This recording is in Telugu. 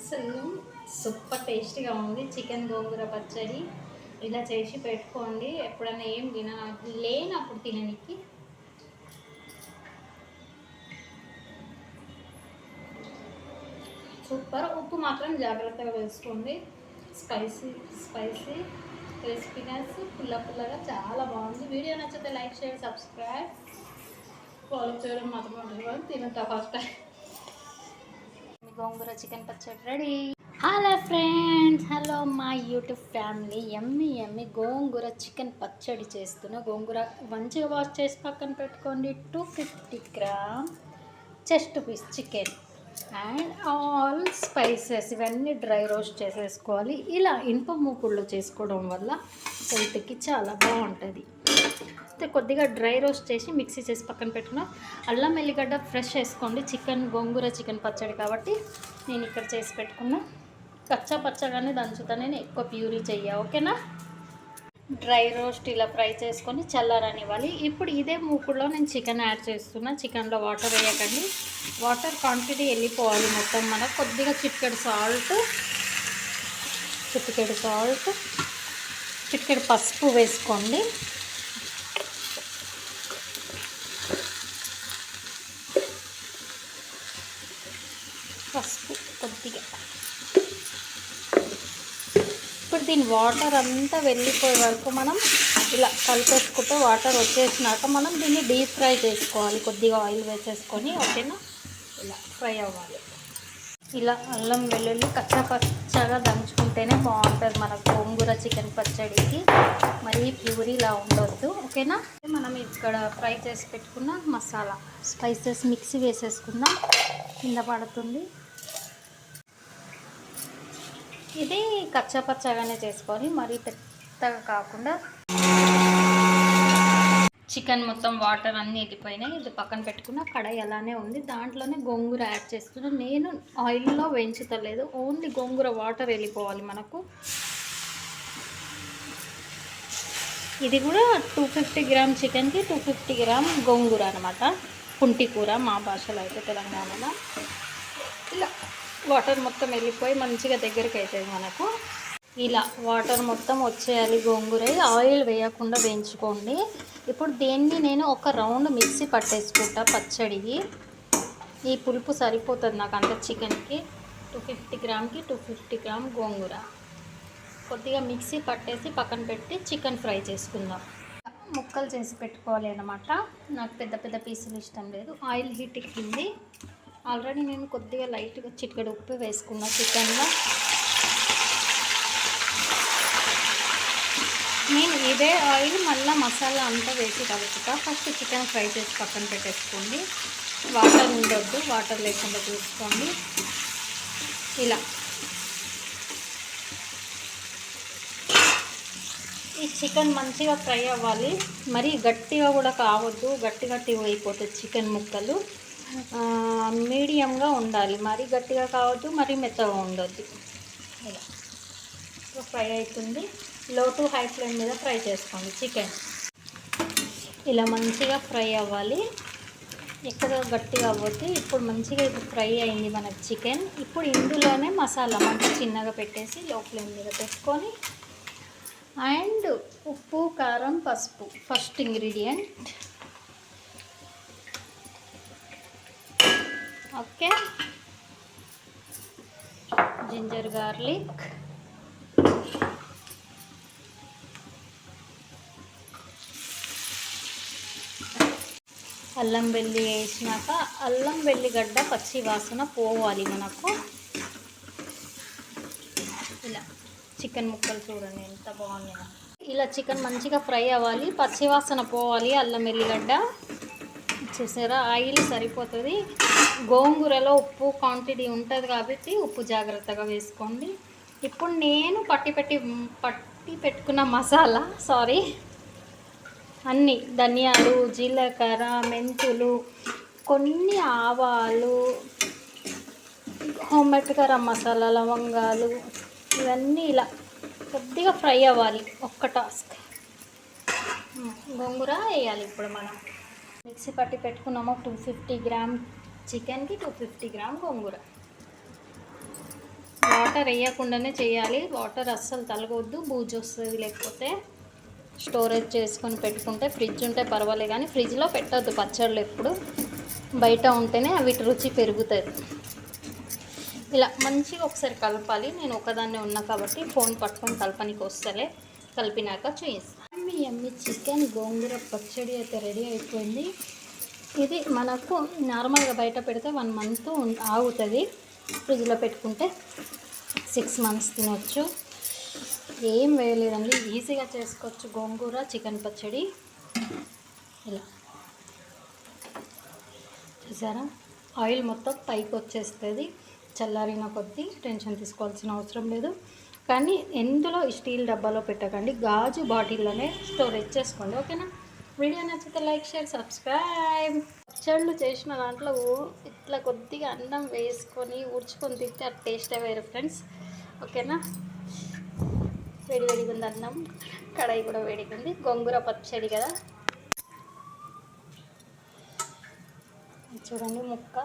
అస్సలు సూపర్ టేస్టీగా ఉంది చికెన్ గోంగూర పచ్చడి. ఇలా చేసి పెట్టుకోండి, ఎప్పుడైనా ఏం లేనప్పుడు తినడానికి. సూపర్. ఉప్పు మాత్రం జాగ్రత్తగా వేసుకోండి. స్పైసీ స్పైసీ క్రిస్పీనెస్ పుల్లగా చాలా బాగుంది. వీడియో నచ్చితే లైక్, షేర్, సబ్స్క్రైబ్, ఫాలో చేయడం మాత్రం ఉంటుంది. తినతా ఫస్ట్ టైం గోంగూర చికెన్ పచ్చడి రెడీ. హలో ఫ్రెండ్స్, హలో మా యూట్యూబ్ ఫ్యామిలీ. ఎమ్మి గోంగూర చికెన్ పచ్చడి చేస్తున్నా. గోంగూర మంచిగా వాష్ చేసి పక్కన పెట్టుకోండి. 250 gram chest piece chicken and all spices ఇవన్నీ డ్రై రోస్ట్ చేసేసుకోవాలి. ఇలా ఇనుప మూకుళ్ళు చేసుకోవడం వల్ల హెల్త్కి చాలా బాగుంటుంది. కొద్దిగా డ్రై రోస్ట్ చేసి మిక్సీ చేసి పక్కన పెట్టుకున్న అల్లం ఎల్లిగడ్డ ఫ్రెష్ వేసుకోండి. గోంగూర చికెన్ పచ్చడి కాబట్టి నేను ఇక్కడ చేసి పెట్టుకున్నా. పచ్చగానే దంచుతా, నేను ఎక్కువ ప్యూరీ చెయ్య. ఓకేనా? డ్రై రోస్ట్ ఇలా ఫ్రై చేసుకొని చల్లారనివ్వాలి. ఇప్పుడు ఇదే మూకుడులో నేను చికెన్ యాడ్ చేస్తున్నా. చికెన్లో వాటర్ వేయకండి, వాటర్ క్వాంటిటీ వెళ్ళిపోవాలి మొత్తం. మనకు కొద్దిగా చిటికెడు సాల్ట్, చిటికెడు పసుపు వేసుకోండి. పసుపు కొద్దిగా. ఇప్పుడు దీని వాటర్ అంతా వెళ్ళిపోయే వరకు మనం ఇలా కలిపేసుకుంటే వాటర్ వచ్చేసినాక మనం దీన్ని డీప్ ఫ్రై చేసుకోవాలి. కొద్దిగా ఆయిల్ వేసేసుకొని, ఓకేనా? ఇలా ఫ్రై అవ్వాలి. ఇలా అల్లం వెల్లుల్లి పచ్చగా దంచుకుంటేనే బాగుంటుంది మన గోంగూర చికెన్ పచ్చడికి. మరీ ప్యూరీలా ఉండొద్దు, ఓకేనా? మనం ఇక్కడ ఫ్రై చేసి పెట్టుకున్న మసాలా స్పైసెస్ మిక్సీ వేసేసుకుందాం. కింద పడుతుంది. ఇది పచ్చగానే చేసుకోవాలి, మరీ పెద్దగా కాకుండా. చికెన్ మొత్తం వాటర్ అన్నీ వెళ్ళిపోయినాయి. ఇది పక్కన పెట్టుకున్న కడాయి అలానే ఉంది. దాంట్లోనే గోంగూర యాడ్ చేస్తున్నాను. నేను ఆయిల్లో వేయించలేదు, ఓన్లీ గోంగూర వాటర్ వెళ్ళిపోవాలి మనకు. ఇది కూడా 250 గ్రామ్ చికెన్కి 250 గ్రామ్ గోంగూర అనమాట. పుంటి కూర మా భాషలో అయితే, తెలంగాణలో. ఇలా వాటర్ మొత్తం వెళ్ళిపోయి మంచిగా దగ్గరికి అవుతుంది మనకు. ఇలా వాటర్ మొత్తం వచ్చేయాలి గోంగూర. ఆయిల్ వేయకుండా వేయించుకోండి. ఇప్పుడు దీన్ని నేను ఒక రౌండ్ మిక్సీ పట్టేసుకుంటా పచ్చడికి. ఈ పులుపు సరిపోతుంది నాకు అంత చికెన్కి. 250 గ్రామ్కి 250 గ్రామ్ గోంగూర కొద్దిగా మిక్సీ పట్టేసి పక్కన పెట్టి చికెన్ ఫ్రై చేసుకుందాం. ముక్కలు చేసి పెట్టుకోవాలి అన్నమాట. నాకు పెద్ద పీసులు ఇష్టం లేదు. ఆయిల్ హీట్ ఎక్కింది. ఆల్రెడీ నేను కొద్దిగా లైట్గా చిటికెడు ఉప్పు వేసుకున్నా చికెన్లో. నేను ఇదే ఆయిల్ మళ్ళీ మసాలా అంతా వేసి కలుపుతా. ఫస్ట్ చికెన్ ఫ్రై చేసి పక్కన పెట్టేసుకోండి. వాటర్ ఉండొద్దు, వాటర్ లేకుండా చూసుకోండి. ఇలా ఈ చికెన్ మంచిగా ఫ్రై అవ్వాలి. మరీ గట్టిగా కూడా కావద్దు, గట్టి అయిపోతుంది చికెన్ ముక్కలు. మీడియంగా ఉండాలి, మరీ గట్టిగా కావద్దు, మరీ మెత్తగా ఉండొద్దు. ఇలా ఫ్రై అవుతుంది. లో టు హై ఫ్లేమ్ మీద ఫ్రై చేసుకోండి చికెన్. ఇలా మంచిగా ఫ్రై అవ్వాలి, ఎక్కడ గట్టిగా అవ్వద్దు. ఇప్పుడు మంచిగా ఫ్రై అయింది మనకు చికెన్. ఇప్పుడు ఇందులోనే మసాలా మంచిగా చిన్నగా పెట్టేసి లో ఫ్లేమ్ మీద పెట్టుకొని, అండ్ ఉప్పు, కారం, పసుపు first ingredient. Okay. Ginger garlic, అల్లం వెల్లి వేసినాక అల్లం వెల్లిగడ్డ పచ్చి వాసన పోవాలి మనకు. ఇలా చికెన్ ముక్కలు చూడండి ఎంత బాగున్నాయో. ఇలా చికెన్ మంచిగా ఫ్రై అవ్వాలి, పచ్చి వాసన పోవాలి. అల్లం వెల్లిగడ్డ చూసారా, ఆయిల్ సరిపోతుంది. గోంగూరలో ఉప్పు క్వాంటిటీ ఉంటుంది కాబట్టి ఉప్పు జాగ్రత్తగా వేసుకోండి. ఇప్పుడు నేను పట్టి పెట్టుకున్న మసాలా, అన్నీ ధనియాలు, జీలకర్ర, మెంతులు, కొన్ని ఆవాలు, హోమ్మేడ్ గరం మసాలా, లవంగాలు, ఇవన్నీ ఇలా కొద్దిగా ఫ్రై అవ్వాలి. ఒక్క టాస్క్. గోంగూర వేయాలి ఇప్పుడు మనం. మిక్సీ పట్టి పెట్టుకున్నాము 250 గ్రామ్ చికెన్కి 250 గ్రామ్ గోంగూర. వాటర్ వేయకుండానే చేయాలి. వాటర్ అస్సలు తలగొద్దు, బూజు వస్తుంది. లేకపోతే స్టోరేజ్ చేసుకొని పెట్టుకుంటే ఫ్రిడ్జ్ ఉంటే పర్వాలేదు, కానీ ఫ్రిడ్జ్లో పెట్టద్దు పచ్చళ్ళు ఎప్పుడు. బయట ఉంటేనే వీటి రుచి పెరుగుతుంది. ఇలా మంచిగా ఒకసారి కలపాలి. నేను ఒకదాన్నే ఉన్నా కాబట్టి ఫోన్ పట్టుకొని కలపనికి వస్తలే. కలిపినాక చూపిస్తాను. మీ అమ్మి చికెన్ గోంగూర పచ్చడి అయితే రెడీ అయిపోయింది. ఇది మనకు నార్మల్గా బయట పెడితే 1 మంత్ ఆగుతుంది. ఫ్రిడ్జ్లో పెట్టుకుంటే 6 మంత్స్ తినొచ్చు. ఏం వేయలేదండి, ఈజీగా చేసుకోవచ్చు గోంగూర చికెన్ పచ్చడి. ఇలా చూసారా, ఆయిల్ మొత్తం పైకి వచ్చేస్తుంది. చల్లారిన కొద్దీ టెన్షన్ తీసుకోవాల్సిన అవసరం లేదు. కానీ ఎందులో స్టీల్ డబ్బాలో పెట్టకండి, గాజు బాటిల్లోనే స్టోరేజ్ చేసుకోండి. ఓకేనా? వీడియో నచ్చితే లైక్, షేర్, సబ్స్క్రైబ్. పచ్చళ్ళు చేసిన దాంట్లో ఇట్లా కొద్దిగా అన్నం వేసుకొని ఊడ్చుకొని తింటే ఆ టేస్టే వేరు ఫ్రెండ్స్. ఓకేనా? వేడిగా ఉంది అన్నం, కడాయి కూడా వేడిగా ఉంది. గోంగూర పచ్చడి కదా, చూడండి ముక్క